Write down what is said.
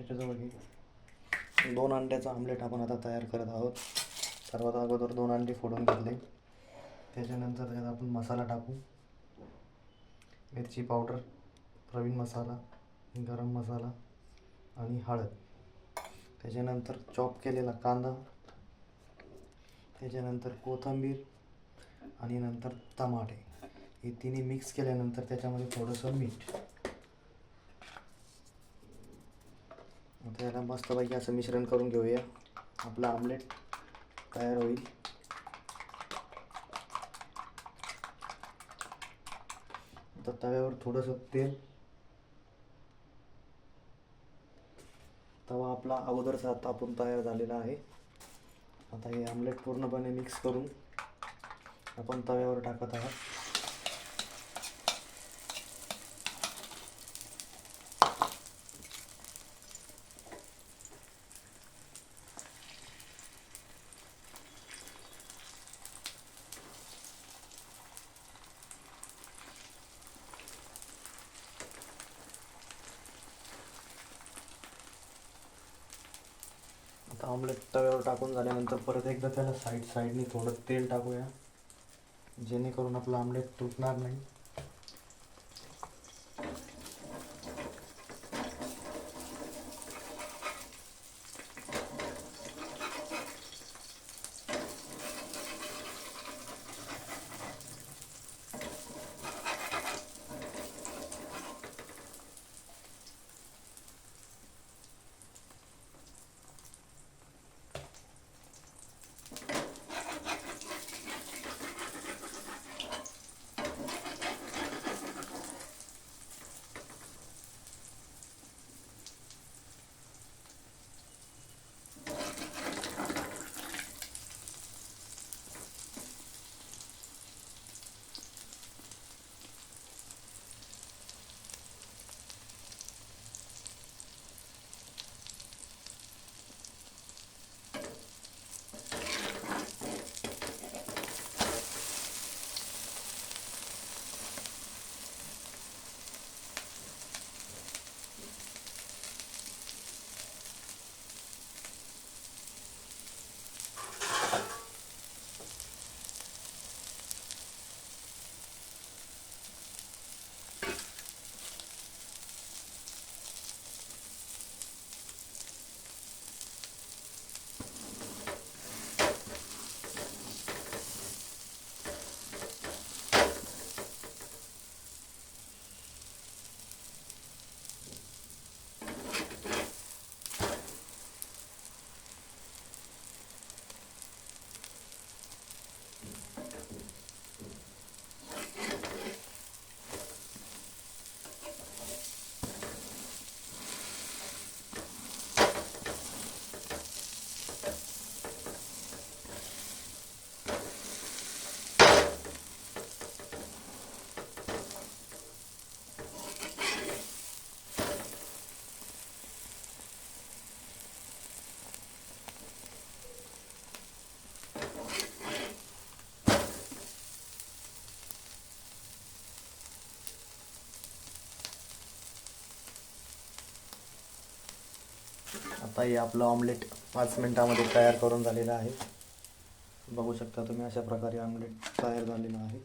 त्याच्याजवळ घे. 2 अंड्याचा आमलेट आपण आता तयार करत आहोत. सर्वात अगोदर 2 अंडे फोडून घेतले. त्याच्यानंतर त्यात आपण मसाला टाकू. मिरची पावडर, प्रवीण मसाला, गरम मसाला आणि हळद. त्याच्यानंतर चॉप केलेला कांदा, त्याच्यानंतर कोथिंबीर आणि नंतर टमाटे. हे तिन्ही मिक्स केल्यानंतर त्याच्यामध्ये थोडंसं मीठ. आता याला मस्तपैकी असं मिश्रण करून घेऊया. आपलं आमलेट तयार होईल. आता तव्यावर थोडंसं तेल. तवा आपला अगोदरचा तापून तयार झालेला आहे. आता हे आमलेट पूर्णपणे मिक्स करून आपण तव्यावर टाकत आहोत. आता ऑमलेट तव्यावर टाकून झाल्यानंतर परत एकदा त्याला साईडनी थोडं तेल टाकूया, जेणेकरून आपलं आमलेट तुटणार नाही. आता हे आपलं ऑमलेट 5 मिनिटामध्ये तयार करून झालेलं आहे. बघू शकता तुम्ही, अशा प्रकारे ऑमलेट तयार झालेलं आहे.